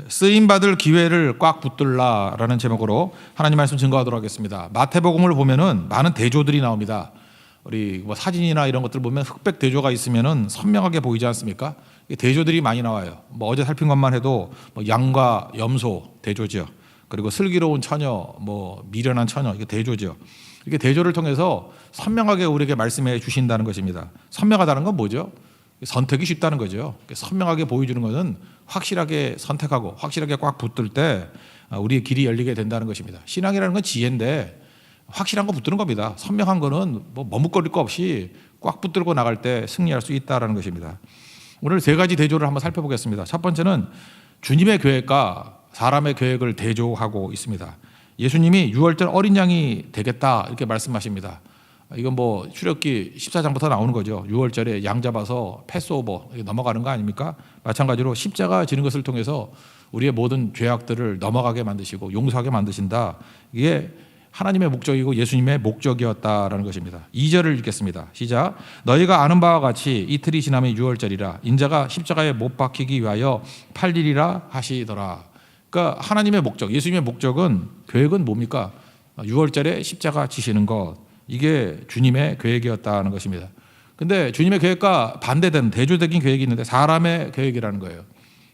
쓰임받을 기회를 꽉 붙들라라는 제목으로 하나님 말씀 증거하도록 하겠습니다. 마태복음을 보면은 많은 대조들이 나옵니다. 우리 뭐 사진이나 이런 것들 보면 흑백 대조가 있으면은 선명하게 보이지 않습니까? 대조들이 많이 나와요. 뭐 어제 살핀 것만 해도 뭐 양과 염소 대조죠. 그리고 슬기로운 처녀, 뭐 미련한 처녀, 이게 대조죠. 이게 대조를 통해서 선명하게 우리에게 말씀해 주신다는 것입니다. 선명하다는 건 뭐죠? 선택이 쉽다는 거죠. 선명하게 보여주는 것은 확실하게 선택하고 확실하게 꽉 붙들 때 우리의 길이 열리게 된다는 것입니다. 신앙이라는 건 지혜인데 확실한 거 붙드는 겁니다. 선명한 거는 뭐 머뭇거릴 거 없이 꽉 붙들고 나갈 때 승리할 수 있다는 것입니다. 오늘 세 가지 대조를 한번 살펴보겠습니다. 첫 번째는 주님의 계획과 사람의 계획을 대조하고 있습니다. 예수님이 유월절 어린 양이 되겠다 이렇게 말씀하십니다. 이건 뭐 출애굽기 14장부터 나오는 거죠. 6월절에 양 잡아서 패스오버 넘어가는 거 아닙니까? 마찬가지로 십자가 지는 것을 통해서 우리의 모든 죄악들을 넘어가게 만드시고 용서하게 만드신다. 이게 하나님의 목적이고 예수님의 목적이었다라는 것입니다. 2절을 읽겠습니다. 시작. 너희가 아는 바와 같이 이틀이 지나면 6월절이라 인자가 십자가에 못 박히기 위하여 팔리리라 하시더라. 그러니까 하나님의 목적, 예수님의 목적은 계획은 뭡니까? 6월절에 십자가 지시는 것. 이게 주님의 계획이었다는 것입니다. 근데 주님의 계획과 반대되는 대조적인 계획이 있는데 사람의 계획이라는 거예요.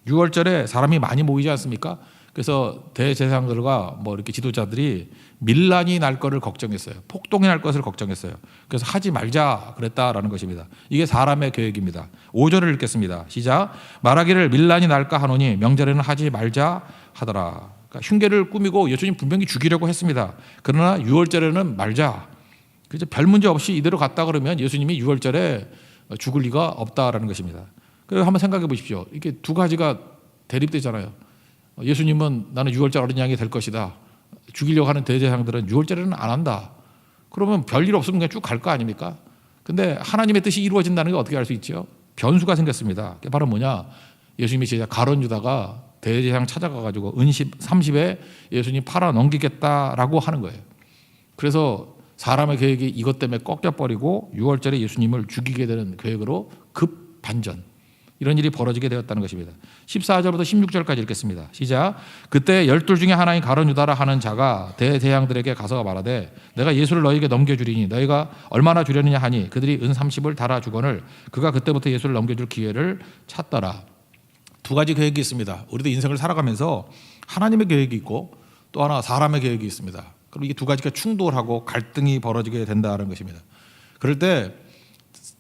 6월절에 사람이 많이 모이지 않습니까? 그래서 대제사장들과 뭐 이렇게 지도자들이 밀란이 날 거를 걱정했어요. 폭동이 날 것을 걱정했어요. 그래서 하지 말자 그랬다라는 것입니다. 이게 사람의 계획입니다. 5절을 읽겠습니다. 시작. 말하기를 밀란이 날까 하노니 명절에는 하지 말자 하더라. 그러니까 흉계를 꾸미고 예수님 분명히 죽이려고 했습니다. 그러나 6월절에는 말자. 그래서 별 문제 없이 이대로 갔다 그러면 예수님이 6월절에 죽을 리가 없다라는 것입니다. 그래서 한번 생각해 보십시오. 이게 두 가지가 대립되잖아요. 예수님은 나는 6월절 어린 양이 될 것이다. 죽이려고 하는 대제사장들은 6월절에는 안 한다. 그러면 별일 없으면 그냥 쭉 갈 거 아닙니까? 근데 하나님의 뜻이 이루어진다는 게 어떻게 알 수 있죠? 변수가 생겼습니다. 그게 바로 뭐냐? 예수님의 제자 가룟 유다가 대제사장 찾아가가지고 은십 30에 예수님 팔아 넘기겠다라고 하는 거예요. 그래서 사람의 계획이 이것 때문에 꺾여버리고 6월절에 예수님을 죽이게 되는 계획으로 급 반전, 이런 일이 벌어지게 되었다는 것입니다. 14절부터 16절까지 읽겠습니다. 시작. 그때 12 중에 하나인 가룟 유다라 하는 자가 대제사장들에게 가서 말하되 내가 예수를 너희에게 넘겨주리니 너희가 얼마나 주려느냐 하니 그들이 은 30을 달아주거늘 그가 그때부터 예수를 넘겨줄 기회를 찾더라. 두 가지 계획이 있습니다. 우리도 인생을 살아가면서 하나님의 계획이 있고 또 하나 사람의 계획이 있습니다. 그럼 이게 두 가지가 충돌하고 갈등이 벌어지게 된다는 것입니다. 그럴 때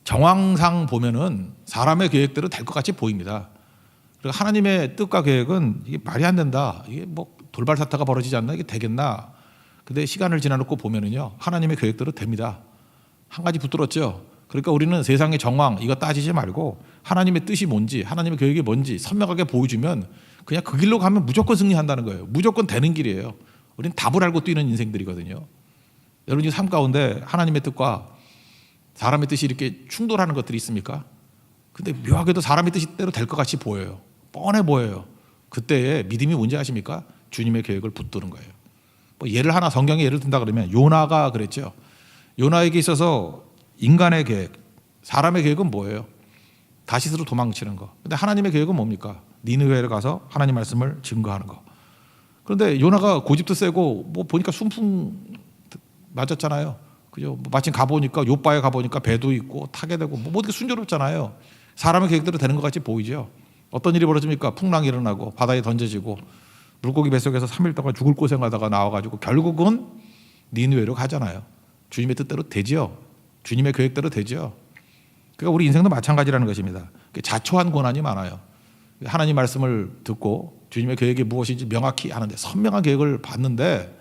정황상 보면은 사람의 계획대로 될 것 같이 보입니다. 그리고 하나님의 뜻과 계획은 이게 말이 안 된다. 이게 뭐 돌발 사태가 벌어지지 않나? 이게 되겠나? 근데 시간을 지나놓고 보면은요, 하나님의 계획대로 됩니다. 한 가지 붙들었죠. 그러니까 우리는 세상의 정황 이거 따지지 말고 하나님의 뜻이 뭔지, 하나님의 계획이 뭔지 선명하게 보여주면 그냥 그 길로 가면 무조건 승리한다는 거예요. 무조건 되는 길이에요. 우리는 답을 알고 뛰는 인생들이거든요. 여러분이 삶 가운데 하나님의 뜻과 사람의 뜻이 이렇게 충돌하는 것들이 있습니까? 근데 묘하게도 사람의 뜻대로 될 것 같이 보여요. 뻔해 보여요. 그때의 믿음이 뭔지 아십니까? 주님의 계획을 붙드는 거예요. 뭐 예를 하나 성경에 예를 든다 그러면 요나가 그랬죠. 요나에게 있어서 인간의 계획, 사람의 계획은 뭐예요? 다시스로 도망치는 거. 근데 하나님의 계획은 뭡니까? 니느웨를 가서 하나님 말씀을 증거하는 거. 그런데 요나가 고집도 세고 뭐 보니까 순풍 맞았잖아요. 그죠? 마침 가보니까 요바에 가보니까 배도 있고 타게 되고 뭐 어떻게 순조롭잖아요. 사람의 계획대로 되는 것 같이 보이죠. 어떤 일이 벌어집니까? 풍랑이 일어나고 바다에 던져지고 물고기 뱃속에서 3일 동안 죽을 고생하다가 나와가지고 결국은 니느웨로 가잖아요. 주님의 뜻대로 되죠. 주님의 계획대로 되죠. 그러니까 우리 인생도 마찬가지라는 것입니다. 자초한 고난이 많아요. 하나님 말씀을 듣고 주님의 계획이 무엇인지 명확히 하는데 선명한 계획을 봤는데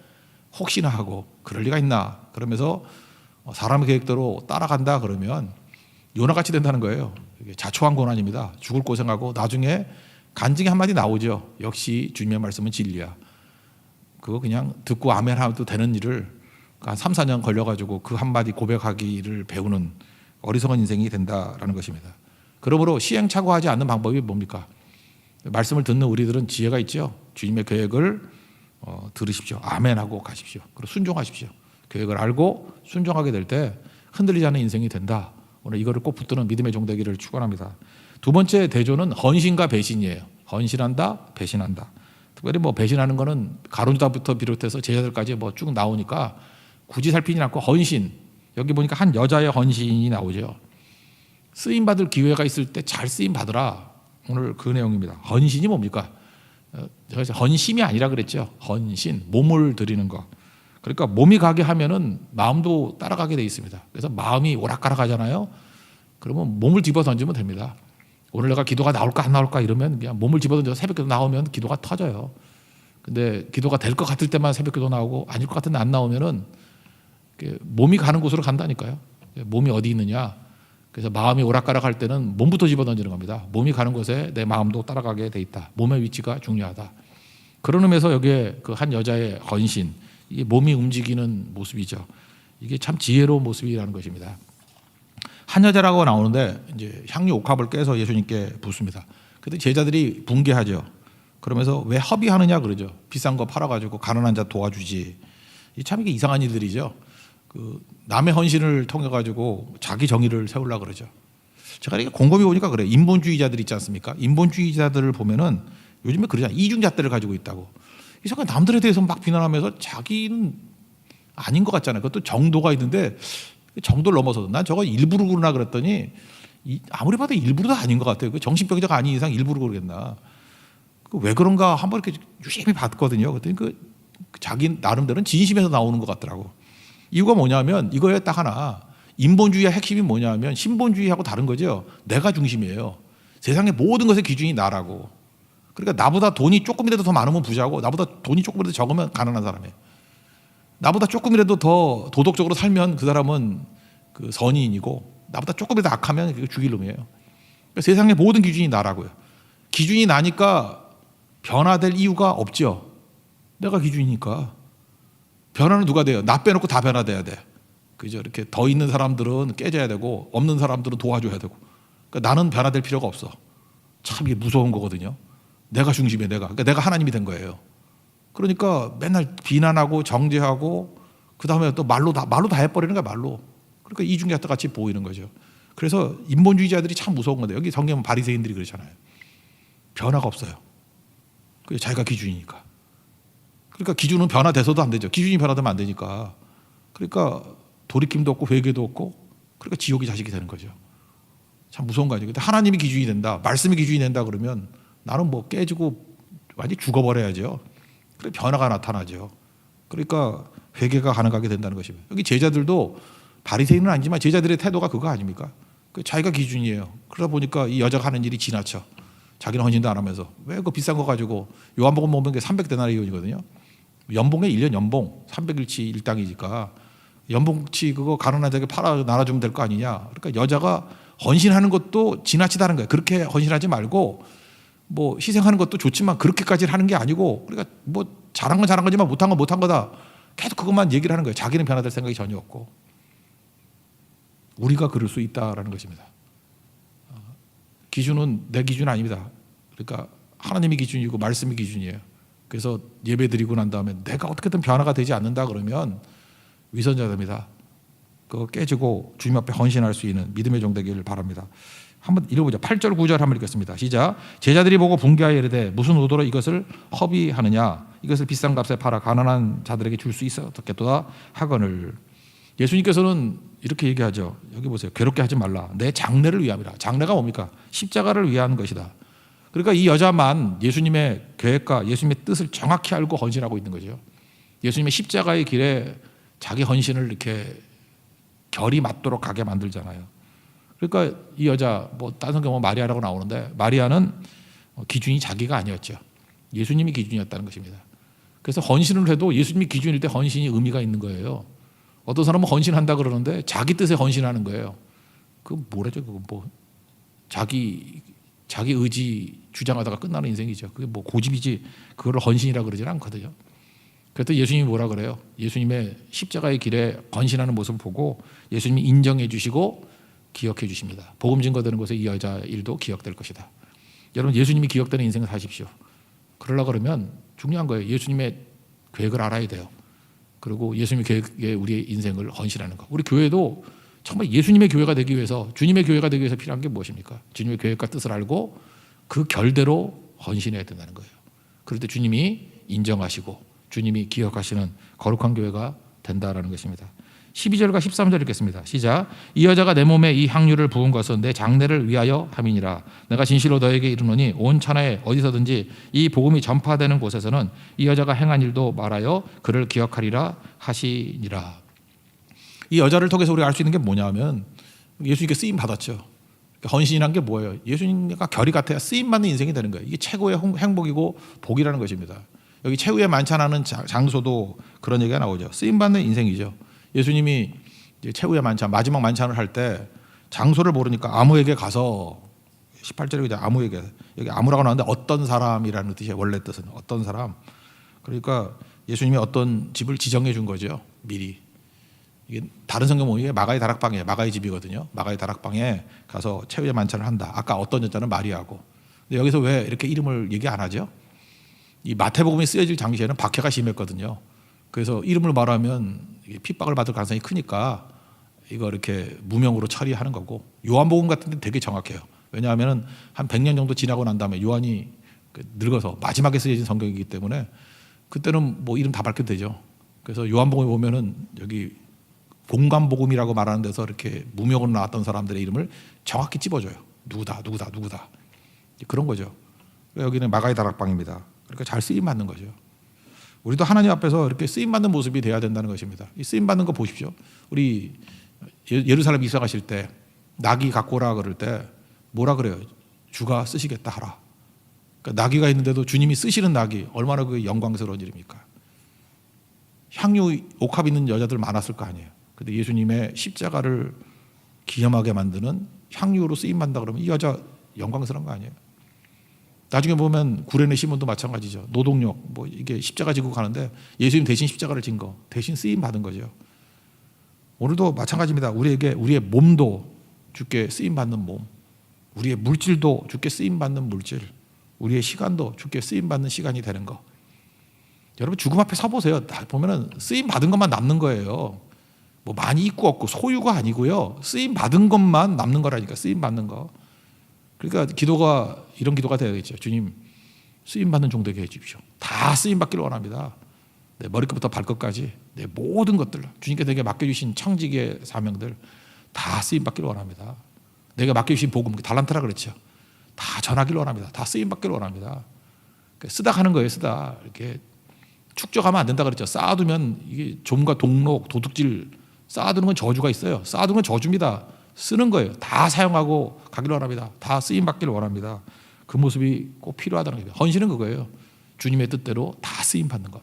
혹시나 하고 그럴 리가 있나 그러면서 사람의 계획대로 따라간다 그러면 요나같이 된다는 거예요. 자초한 고난입니다. 죽을 고생하고 나중에 간증이 한마디 나오죠. 역시 주님의 말씀은 진리야. 그거 그냥 듣고 아멘 하도 되는 일을 한 3, 4년 걸려가지고 그 한마디 고백하기를 배우는 어리석은 인생이 된다라는 것입니다. 그러므로 시행착오하지 않는 방법이 뭡니까? 말씀을 듣는 우리들은 지혜가 있죠. 주님의 계획을 들으십시오. 아멘하고 가십시오. 그리고 순종하십시오. 계획을 알고 순종하게 될 때 흔들리지 않는 인생이 된다. 오늘 이거를 꼭 붙드는 믿음의 종되기를 축원합니다. 두 번째 대조는 헌신과 배신이에요. 헌신한다, 배신한다. 특별히 뭐 배신하는 거는 가룟유다부터 비롯해서 제자들까지 뭐 쭉 나오니까 굳이 살피지 않고 헌신. 여기 보니까 한 여자의 헌신이 나오죠. 쓰임 받을 기회가 있을 때 잘 쓰임 받으라. 오늘 그 내용입니다. 헌신이 뭡니까? 그래서 헌심이 아니라 그랬죠. 헌신, 몸을 드리는 거. 그러니까 몸이 가게 하면은 마음도 따라가게 돼 있습니다. 그래서 마음이 오락가락하잖아요. 그러면 몸을 집어 던지면 됩니다. 오늘 내가 기도가 나올까 안 나올까 이러면 그냥 몸을 집어 던져서 새벽기도 나오면 기도가 터져요. 근데 기도가 될 것 같을 때만 새벽기도 나오고 아닐 것 같은데 안 나오면은 몸이 가는 곳으로 간다니까요. 몸이 어디 있느냐. 그래서 마음이 오락가락할 때는 몸부터 집어 던지는 겁니다. 몸이 가는 곳에 내 마음도 따라가게 돼 있다. 몸의 위치가 중요하다. 그런 의미에서 여기에 그 한 여자의 헌신, 이게 몸이 움직이는 모습이죠. 이게 참 지혜로운 모습이라는 것입니다. 한 여자라고 나오는데 이제 향유 옥합을 깨서 예수님께 붓습니다. 그때 제자들이 붕괴하죠. 그러면서 왜 허비하느냐 그러죠. 비싼 거 팔아가지고 가난한 자 도와주지. 참 이게 이상한 일들이죠. 그 남의 헌신을 통해 가지고 자기 정의를 세우려고 그러죠. 제가 이렇게 곰곰이 보니까 그래요. 인본주의자들 있지 않습니까? 인본주의자들을 보면은 요즘에 그러잖아요. 이중잣대를 가지고 있다고. 이상하게 남들에 대해서 막 비난하면서 자기는 아닌 것 같잖아요. 그것도 정도가 있는데 정도를 넘어서도 난 저거 일부러 그러나 그랬더니 아무리 봐도 일부러도 아닌 것 같아요. 그 정신병자가 아닌 이상 일부러 그러겠나. 왜 그런가 한번 이렇게 유심히 봤거든요. 그랬더니 그 자기 나름대로는 진심에서 나오는 것 같더라고. 이유가 뭐냐면 이거에 딱 하나. 인본주의의 핵심이 뭐냐면 신본주의하고 다른 거죠. 내가 중심이에요. 세상의 모든 것의 기준이 나라고. 그러니까 나보다 돈이 조금이라도 더 많으면 부자고 나보다 돈이 조금이라도 적으면 가난한 사람이에요. 나보다 조금이라도 더 도덕적으로 살면 그 사람은 그 선인이고 나보다 조금이라도 악하면 그 죽일 놈이에요. 그러니까 세상의 모든 기준이 나라고요. 기준이 나니까 변화될 이유가 없죠. 내가 기준이니까. 변화는 누가 돼요? 나 빼놓고 다 변화돼야 돼. 그죠? 이렇게 더 있는 사람들은 깨져야 되고 없는 사람들은 도와줘야 되고. 그러니까 나는 변화될 필요가 없어. 참 이게 무서운 거거든요. 내가 중심이야, 내가. 그러니까 내가 하나님이 된 거예요. 그러니까 맨날 비난하고 정죄하고 그 다음에 또 말로 다 해버리는 거야, 말로. 그러니까 이중잣대 같이 보이는 거죠. 그래서 인본주의자들이 참 무서운 건데 여기 성경은 바리새인들이 그러잖아요. 변화가 없어요. 그게 자기가 기준이니까. 그러니까 기준은 변화돼서도 안 되죠. 기준이 변화되면 안 되니까. 그러니까 돌이킴도 없고 회개도 없고 그러니까 지옥의 자식이 되는 거죠. 참 무서운 거 아니에요. 근데 하나님이 기준이 된다. 말씀이 기준이 된다 그러면 나는 뭐 깨지고 완전히 죽어버려야죠. 그래 변화가 나타나죠. 그러니까 회개가 가능하게 된다는 것입니다. 여기 제자들도 바리새인은 아니지만 제자들의 태도가 그거 아닙니까? 자기가 기준이에요. 그러다 보니까 이 여자가 하는 일이 지나쳐. 자기는 헌신도 안 하면서 왜 그 비싼 거 가지고 요한복음 먹는 게 300데나리온이거든요. 연봉에 1년 연봉 300일치 일당이니까 연봉치 그거 가난한 자에게 팔아 나눠주면 될 거 아니냐. 그러니까 여자가 헌신하는 것도 지나치다는 거예요. 그렇게 헌신하지 말고 뭐 희생하는 것도 좋지만 그렇게까지 하는 게 아니고 그러니까 뭐 잘한 건 잘한 거지만 못한 건 못한 거다. 계속 그것만 얘기를 하는 거예요. 자기는 변화될 생각이 전혀 없고. 우리가 그럴 수 있다라는 것입니다. 기준은 내 기준 아닙니다. 그러니까 하나님이 기준이고 말씀이 기준이에요. 그래서 예배 드리고 난 다음에 내가 어떻게든 변화가 되지 않는다 그러면 위선자입니다. 그거 깨지고 주님 앞에 헌신할 수 있는 믿음의 종 되기를 바랍니다. 한번 읽어보죠. 8절 9절 한번 읽겠습니다. 시작. 제자들이 보고 분개하여 이르되 무슨 의도로 이것을 허비하느냐. 이것을 비싼 값에 팔아 가난한 자들에게 줄 수 있었겠도다 하거늘. 예수님께서는 이렇게 얘기하죠. 여기 보세요. 괴롭게 하지 말라. 내 장래를 위함이라. 장래가 뭡니까? 십자가를 위한 것이다. 그러니까 이 여자만 예수님의 계획과 예수님의 뜻을 정확히 알고 헌신하고 있는 거죠. 예수님의 십자가의 길에 자기 헌신을 이렇게 결이 맞도록 가게 만들잖아요. 그러니까 이 여자 뭐 다른 성경 보면 마리아라고 나오는데 마리아는 기준이 자기가 아니었죠. 예수님이 기준이었다는 것입니다. 그래서 헌신을 해도 예수님이 기준일 때 헌신이 의미가 있는 거예요. 어떤 사람은 헌신한다 그러는데 자기 뜻에 헌신하는 거예요. 그 뭐래죠? 그거 뭐 자기 의지 주장하다가 끝나는 인생이죠. 그게 뭐 고집이지 그걸 헌신이라 그러지는 않거든요. 그래서 예수님이 뭐라 그래요? 예수님의 십자가의 길에 헌신하는 모습을 보고 예수님이 인정해 주시고 기억해 주십니다. 복음 증거되는 곳에 이 여자 일도 기억될 것이다. 여러분 예수님이 기억되는 인생을 사십시오. 그러려고 그러면 중요한 거예요. 예수님의 계획을 알아야 돼요. 그리고 예수님의 계획에 우리의 인생을 헌신하는 것. 우리 교회도 정말 예수님의 교회가 되기 위해서 주님의 교회가 되기 위해서 필요한 게 무엇입니까? 주님의 계획과 뜻을 알고 그 결대로 헌신해야 된다는 거예요. 그럴 때 주님이 인정하시고 주님이 기억하시는 거룩한 교회가 된다라는 것입니다. 12절과 13절 읽겠습니다. 시작. 이 여자가 내 몸에 이 향유를 부은 것은 내 장례를 위하여 함이니라. 내가 진실로 너에게 이르노니 온 천하에 어디서든지 이 복음이 전파되는 곳에서는 이 여자가 행한 일도 말하여 그를 기억하리라 하시니라. 이 여자를 통해서 우리가 알 수 있는 게 뭐냐면 예수님께 쓰임 받았죠. 헌신이란 게 뭐예요? 예수님과 결이 같아야 쓰임 받는 인생이 되는 거예요. 이게 최고의 행복이고 복이라는 것입니다. 여기 최후의 만찬하는 장소도 그런 얘기가 나오죠. 쓰임 받는 인생이죠. 예수님이 이제 최후의 만찬, 마지막 만찬을 할 때 장소를 모르니까 아무에게 가서 18절에 이제 아무에게, 여기 아무라고 나오는데 어떤 사람이라는 뜻이에요. 원래 뜻은 어떤 사람. 그러니까 예수님이 어떤 집을 지정해 준 거죠. 미리. 이게 다른 성경 보면 마가의 다락방이에요. 마가의 집이거든요. 마가의 다락방에 가서 최후의 만찬을 한다. 아까 어떤 여자는 마리아고. 근데 여기서 왜 이렇게 이름을 얘기 안 하죠? 이 마태복음이 쓰여질 당시에는 박해가 심했거든요. 그래서 이름을 말하면 핍박을 받을 가능성이 크니까 이거 이렇게 무명으로 처리하는 거고, 요한복음 같은 데 되게 정확해요. 왜냐하면 한 100년 정도 지나고 난 다음에 요한이 늙어서 마지막에 쓰여진 성경이기 때문에 그때는 뭐 이름 다 밝혀도 되죠. 그래서 요한복음에 보면은 여기 공감복음이라고 말하는 데서 이렇게 무명으로 나왔던 사람들의 이름을 정확히 찝어줘요. 누구다. 그런 거죠. 여기는 마가의 다락방입니다. 그러니까 잘 쓰임 받는 거죠. 우리도 하나님 앞에서 이렇게 쓰임 받는 모습이 돼야 된다는 것입니다. 이 쓰임 받는 거 보십시오. 우리 예루살렘 이사 가실 때 나귀 갖고 오라 그럴 때 뭐라 그래요? 주가 쓰시겠다 하라. 그러니까 나귀가 있는데도 주님이 쓰시는 나귀, 얼마나 그 영광스러운 일입니까? 향유 옥합 있는 여자들 많았을 거 아니에요. 근데 예수님의 십자가를 기념하게 만드는 향유로 쓰임 받는다 그러면 이 여자 영광스러운 거 아니에요? 나중에 보면 구레네 시몬도 마찬가지죠. 노동력, 뭐 이게 십자가 지고 가는데 예수님 대신 십자가를 진 거, 대신 쓰임 받은 거죠. 오늘도 마찬가지입니다. 우리에게 우리의 몸도 주께 쓰임 받는 몸, 우리의 물질도 주께 쓰임 받는 물질, 우리의 시간도 주께 쓰임 받는 시간이 되는 거. 여러분 죽음 앞에 서 보세요. 보면은 쓰임 받은 것만 남는 거예요. 뭐 많이 있고 없고 소유가 아니고요. 쓰임 받은 것만 남는 거라니까. 쓰임 받는 거. 그러니까 기도가 이런 기도가 되야겠죠. 주님 쓰임 받는 종되게 해주십시오. 다 쓰임 받기를 원합니다. 내 머리끝부터 발끝까지 내 모든 것들 주님께 내게 맡겨주신 청지기의 사명들 다 쓰임 받기를 원합니다. 내가 맡겨주신 복음 달란트라 그랬죠. 다 전하기를 원합니다. 다 쓰임 받기를 원합니다. 쓰다 가는 거예요. 쓰다 이렇게 축적하면 안 된다 그랬죠. 쌓아두면 이게 좀과 동록 도둑질 쌓아두는 건 저주가 있어요. 쌓아두는 건 저주입니다. 쓰는 거예요. 다 사용하고 가기를 원합니다. 다 쓰임 받기를 원합니다. 그 모습이 꼭 필요하다는 거예요. 헌신은 그거예요. 주님의 뜻대로 다 쓰임 받는 것.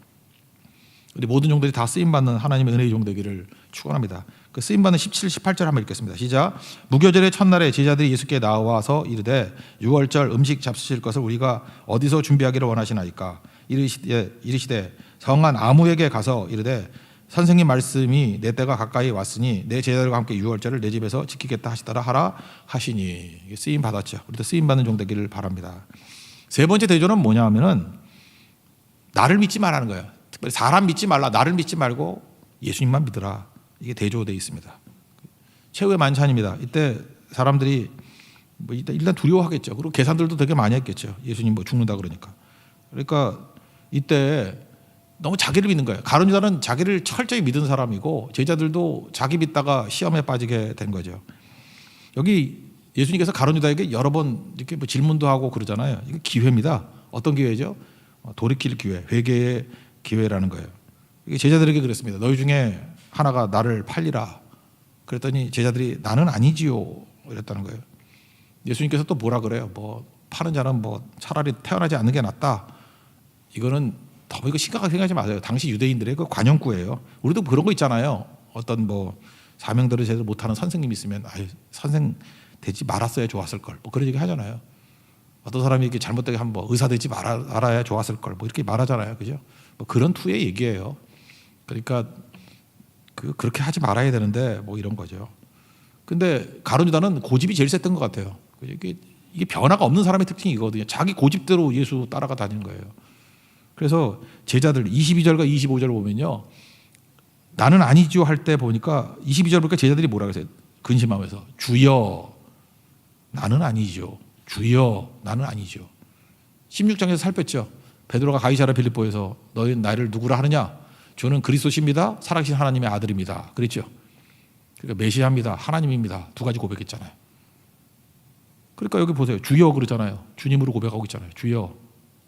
우리 모든 종들이 다 쓰임 받는 하나님의 은혜의 종 되기를 축원합니다. 그 쓰임 받는 17, 18절 한번 읽겠습니다. 시작. 무교절의 첫날에 제자들이 예수께 나와서 이르되 유월절 음식 잡수실 것을 우리가 어디서 준비하기를 원하시나이까? 이르시되 성한 아무에게 가서 이르되 선생님 말씀이 내 때가 가까이 왔으니 내 제자들과 함께 유월절을 내 집에서 지키겠다 하시더라 하라 하시니. 쓰임 받았죠. 우리도 쓰임 받는 종 되기를 바랍니다. 세 번째 대조는 뭐냐 하면은 나를 믿지 말라는 거예요. 특별히 사람 믿지 말라. 나를 믿지 말고 예수님만 믿으라. 이게 대조되어 있습니다. 최후의 만찬입니다. 이때 사람들이 뭐 일단 두려워하겠죠. 그리고 계산들도 되게 많이 했겠죠. 예수님 뭐 죽는다 그러니까. 그러니까 이때 너무 자기를 믿는 거예요. 가룟 유다는 자기를 철저히 믿은 사람이고 제자들도 자기 믿다가 시험에 빠지게 된 거죠. 여기 예수님께서 가룟 유다에게 여러 번 이렇게 뭐 질문도 하고 그러잖아요. 이게 기회입니다. 어떤 기회죠? 돌이킬 기회, 회개의 기회라는 거예요. 이게 제자들에게 그랬습니다. 너희 중에 하나가 나를 팔리라. 그랬더니 제자들이 나는 아니지요. 이랬다는 거예요. 예수님께서 또 뭐라 그래요? 뭐 파는 자는 뭐 차라리 태어나지 않는 게 낫다. 이거는 더 이거 심각하게 생각하지 마세요. 당시 유대인들의 그 관용구예요. 우리도 그런 거 있잖아요. 어떤 뭐 사명들을 제대로 못하는 선생님이 있으면 아유 선생 되지 말았어야 좋았을 걸. 뭐 그런 얘기 하잖아요. 어떤 사람이 이렇게 잘못되게 한번 의사 되지 말아야 좋았을 걸. 뭐 이렇게 말하잖아요, 그죠? 뭐 그런 투의 얘기예요. 그러니까 그렇게 하지 말아야 되는데 뭐 이런 거죠. 근데 가룟 유다는 고집이 제일 셌던 것 같아요. 이게 변화가 없는 사람의 특징이거든요. 자기 고집대로 예수 따라가 다니는 거예요. 그래서 제자들 22절과 25절 보면요. 나는 아니죠 할 때 보니까 22절 보니까 제자들이 뭐라 그랬어요? 근심하면서 주여 나는 아니죠. 주여 나는 아니죠. 16장에서 살폈죠. 베드로가 가이사랴 빌립보에서 너희 나를 누구라 하느냐? 주는 그리스도십니다. 살아계신 하나님의 아들입니다. 그랬죠. 그러니까 메시아입니다. 하나님입니다. 두 가지 고백했잖아요. 그러니까 여기 보세요. 주여 그러잖아요. 주님으로 고백하고 있잖아요. 주여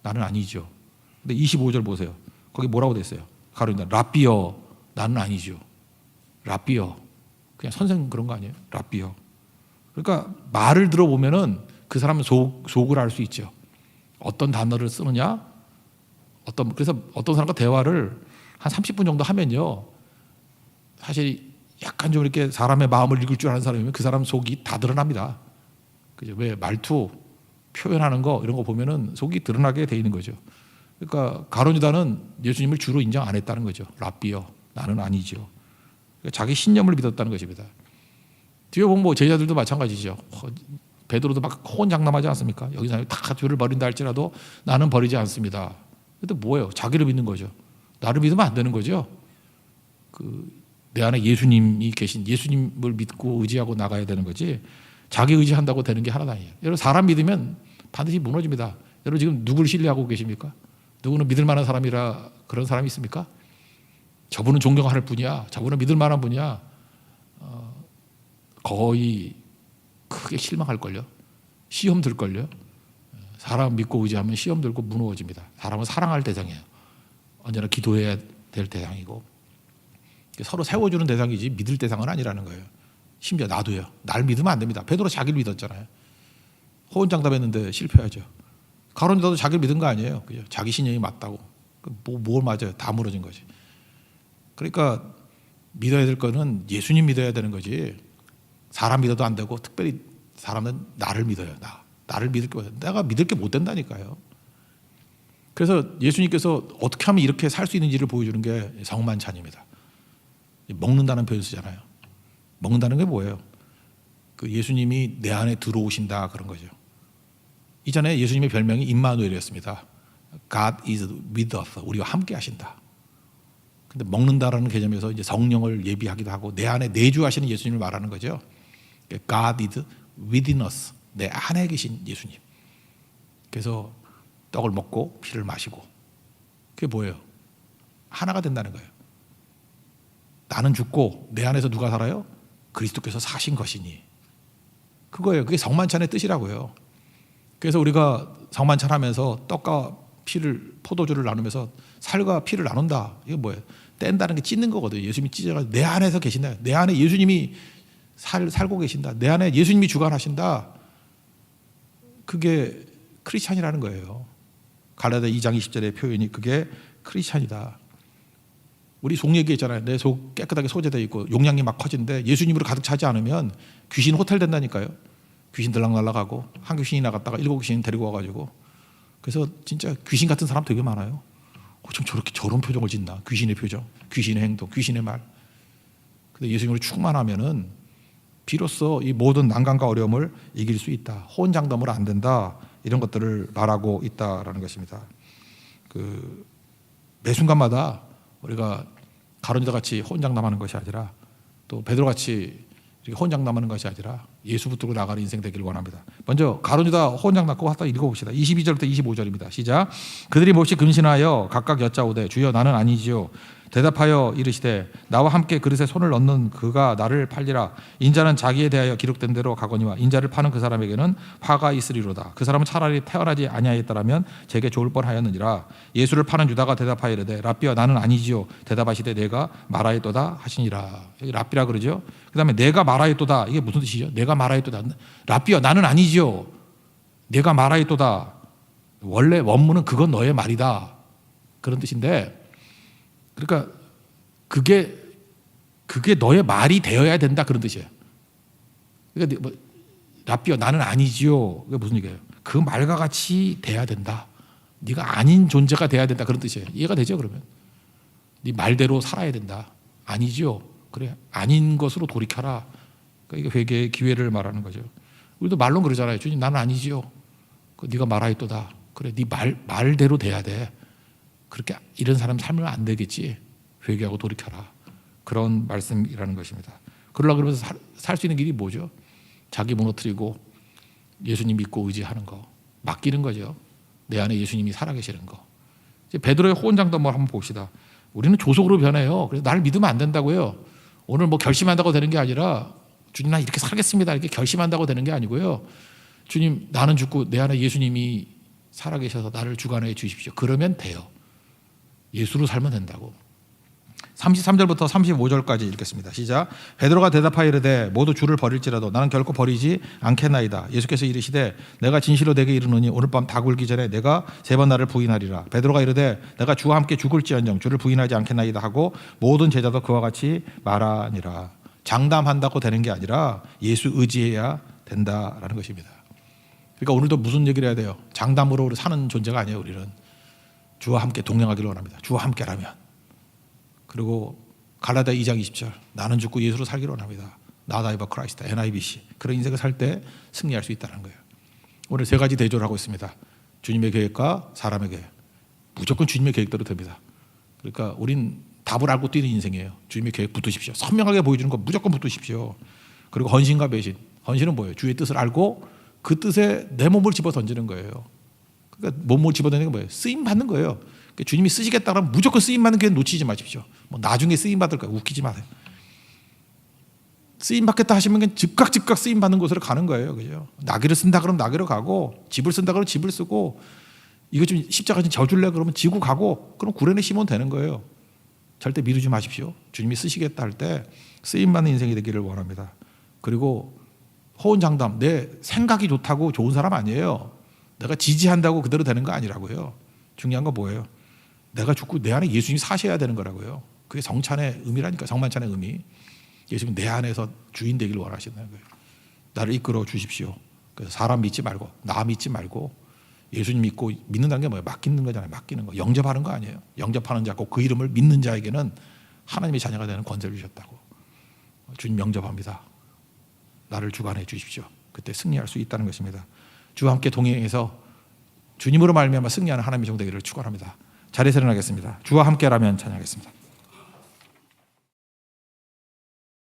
나는 아니죠. 근데 25절 보세요. 거기 뭐라고 됐어요? 가로인다. 랍비여 나는 아니죠. 랍비여 그냥 선생 그런 거 아니에요? 랍비여. 그러니까 말을 들어보면은 그 사람은 속을 알 수 있죠. 어떤 단어를 쓰느냐? 그래서 어떤 사람과 대화를 한 30분 정도 하면요. 사실 약간 좀 이렇게 사람의 마음을 읽을 줄 아는 사람이면 그 사람 속이 다 드러납니다. 그죠? 왜 말투, 표현하는 거 이런 거 보면은 속이 드러나게 돼 있는 거죠. 그러니까 가룟 유다는 예수님을 주로 인정 안 했다는 거죠. 랍비여 나는 아니죠. 그러니까 자기 신념을 믿었다는 것입니다. 뒤에 보면 뭐 제자들도 마찬가지죠. 베드로도 막 호언장담하지 않습니까? 여기서 다 주를 버린다 할지라도 나는 버리지 않습니다. 근데 뭐예요? 자기를 믿는 거죠. 나를 믿으면 안 되는 거죠. 내 안에 예수님이 계신 예수님을 믿고 의지하고 나가야 되는 거지. 자기 의지한다고 되는 게 하나도 아니에요. 여러분 사람 믿으면 반드시 무너집니다. 여러분 지금 누구를 신뢰하고 계십니까? 누구는 믿을 만한 사람이라 그런 사람이 있습니까? 저분은 존경할 분이야. 저분은 믿을 만한 분이야. 거의 크게 실망할걸요. 시험 들걸요. 사람 믿고 의지하면 시험 들고 무너집니다. 사람은 사랑할 대상이에요. 언제나 기도해야 될 대상이고 서로 세워주는 대상이지 믿을 대상은 아니라는 거예요. 심지어 나도요. 날 믿으면 안 됩니다. 베드로 자기를 믿었잖아요. 호언장담했는데 실패하죠. 가룟 유다도 자기를 믿은 거 아니에요. 그죠? 자기 신념이 맞다고. 뭘 맞아요? 다 무너진 거지. 그러니까 믿어야 될 거는 예수님 믿어야 되는 거지. 사람 믿어도 안 되고 특별히 사람은 나를 믿어요. 나를 믿을 게 내가 믿을 게 못 된다니까요. 그래서 예수님께서 어떻게 하면 이렇게 살 수 있는지를 보여주는 게 성만찬입니다. 먹는다는 표현 쓰잖아요. 먹는다는 게 뭐예요? 예수님이 내 안에 들어오신다 그런 거죠. 이전에 예수님의 별명이 임마누엘이었습니다. God is with us. 우리와 함께 하신다. 근데 먹는다라는 개념에서 이제 성령을 예비하기도 하고 내 안에 내주하시는 예수님을 말하는 거죠. God is within us. 내 안에 계신 예수님. 그래서 떡을 먹고 피를 마시고 그게 뭐예요? 하나가 된다는 거예요. 나는 죽고 내 안에서 누가 살아요? 그리스도께서 사신 것이니. 그거예요. 그게 성만찬의 뜻이라고요. 그래서 우리가 성만찬 하면서 떡과 피를 포도주를 나누면서 살과 피를 나눈다. 이게 뭐예요? 뗀다는 게 찢는 거거든요. 예수님이 찢어가지고 내 안에서 계신다. 내 안에 예수님이 살고 계신다. 내 안에 예수님이 주관하신다. 그게 크리스찬이라는 거예요. 갈라디아 2장 20절의 표현이 그게 크리스찬이다. 우리 속 얘기했잖아요. 내 속 깨끗하게 소재되어 있고 용량이 막 커진데 예수님으로 가득 차지 않으면 귀신 호텔 된다니까요. 귀신 들락날락하고 한 귀신이 나갔다가 7귀신 데리고 와가지고 그래서 진짜 귀신 같은 사람 되게 많아요. 좀 저런 표정을 짓나? 귀신의 표정, 귀신의 행동, 귀신의 말. 근데 예수님으로 충만하면은 비로소 이 모든 난관과 어려움을 이길 수 있다. 호언장담으로 안 된다. 이런 것들을 말하고 있다라는 것입니다. 매 순간마다 우리가 가룟 유다 같이 호언장담하는 것이 아니라 또 베드로 같이 이렇게 호언장담하는 것이 아니라 예수 붙들고 나가는 인생 되기를 원합니다. 먼저 가룟 유다 호언장담 고 하다 읽어봅시다. 22절부터 25절입니다. 시작. 그들이 몹시 근신하여 각각 여짜오되 주여 나는 아니지요. 대답하여 이르시되 나와 함께 그릇에 손을 넣는 그가 나를 팔리라. 인자는 자기에 대하여 기록된 대로 가거니와 인자를 파는 그 사람에게는 화가 있으리로다. 그 사람은 차라리 태어나지 아니하였더라면 제게 좋을 뻔하였느니라. 예수를 파는 유다가 대답하여 이르되 랍비야 나는 아니지요. 대답하시되 내가 말하였도다 하시니라. 여기 랍비라 그러죠. 그 다음에 내가 말하였도다. 이게 무슨 뜻이죠? 내가 말하였도다. 랍비야 나는 아니지요. 내가 말하였도다. 원래 원문은 그건 너의 말이다. 그런 뜻인데 그러니까 그게 너의 말이 되어야 된다 그런 뜻이에요. 그러니까 랍비여 나는 아니지요. 그게 무슨 얘기예요? 그 말과 같이 돼야 된다. 네가 아닌 존재가 돼야 된다 그런 뜻이에요. 이해가 되죠? 그러면 네 말대로 살아야 된다. 아니지요. 그래 아닌 것으로 돌이켜라. 그러니까 이게 회개의 기회를 말하는 거죠. 우리도 말론 그러잖아요. 주님 나는 아니지요. 네가 말하였도다. 그래 네 말대로 돼야 돼. 그렇게 이런 사람 살면 안 되겠지. 회개하고 돌이켜라. 그런 말씀이라는 것입니다. 그러려고 그러면서 살 수 있는 길이 뭐죠? 자기 무너뜨리고 예수님 믿고 의지하는 거. 맡기는 거죠. 내 안에 예수님이 살아계시는 거. 이제 베드로의 호언장담을 한번 봅시다. 우리는 조속으로 변해요. 그래서 나를 믿으면 안 된다고요. 오늘 뭐 결심한다고 되는 게 아니라 주님 나 이렇게 살겠습니다 이렇게 결심한다고 되는 게 아니고요. 주님 나는 죽고 내 안에 예수님이 살아계셔서 나를 주관해 주십시오. 그러면 돼요. 예수로 살면 된다고. 33절부터 35절까지 읽겠습니다. 시작. 베드로가 대답하여 이르되 모두 주를 버릴지라도 나는 결코 버리지 않겠나이다. 예수께서 이르시되 내가 진실로 내게 이르노니 오늘 밤 다 굴기 전에 내가 3번 나를 부인하리라. 베드로가 이르되 내가 주와 함께 죽을지언정 주를 부인하지 않겠나이다 하고 모든 제자도 그와 같이 말하니라. 장담한다고 되는 게 아니라 예수 의지해야 된다라는 것입니다. 그러니까 오늘도 무슨 얘기를 해야 돼요? 장담으로 사는 존재가 아니에요. 우리는 주와 함께 동행하기를 원합니다. 주와 함께라면. 그리고 갈라디아 2장 20절 나는 죽고 예수로 살기를 원합니다. 나다이바 크라이스트 NIBC 그런 인생을 살 때 승리할 수 있다는 거예요. 오늘 3가지 대조를 하고 있습니다. 주님의 계획과 사람의 계획. 무조건 주님의 계획대로 됩니다. 그러니까 우린 답을 알고 뛰는 인생이에요. 주님의 계획 붙으십시오. 선명하게 보여주는 거 무조건 붙으십시오. 그리고 헌신과 배신. 헌신은 뭐예요? 주의 뜻을 알고 그 뜻에 내 몸을 집어 던지는 거예요. 그러니까 몸을 집어 던지는 게 뭐예요? 쓰임 받는 거예요. 그러니까 주님이 쓰시겠다 그러면 무조건 쓰임 받는 게 놓치지 마십시오. 뭐 나중에 쓰임 받을 거예요. 웃기지 마세요. 쓰임 받겠다 하시면 즉각 쓰임 받는 곳으로 가는 거예요. 그죠? 나귀를 쓴다 그러면 나귀로 가고 집을 쓴다 그러면 집을 쓰고 이거 좀 십자가 좀 져줄래 그러면 지고 가고 그럼 구레네 심으면 되는 거예요. 절대 미루지 마십시오. 주님이 쓰시겠다 할 때 쓰임 받는 인생이 되기를 원합니다. 그리고 호언장담 내 생각이 좋다고 좋은 사람 아니에요. 내가 지지한다고 그대로 되는 거 아니라고요. 중요한 건 뭐예요? 내가 죽고 내 안에 예수님이 사셔야 되는 거라고요. 그게 성찬의 의미라니까. 성만찬의 의미. 예수님 내 안에서 주인 되기를 원하신다는 거예요. 나를 이끌어 주십시오. 그래서 사람 믿지 말고 나 믿지 말고 예수님 믿고 믿는다는 게 뭐예요? 맡기는 거잖아요. 맡기는 거. 영접하는 거 아니에요. 영접하는 자, 그 이름을 믿는 자에게는 하나님의 자녀가 되는 권세를 주셨다고. 주님 영접합니다. 나를 주관해 주십시오. 그때 승리할 수 있다는 것입니다. 주와 함께 동행해서 주님으로 말미암아 승리하는 하나님의 종 되기를 축원합니다. 자리에서 일어나겠습니다. 주와 함께라면 찬양하겠습니다.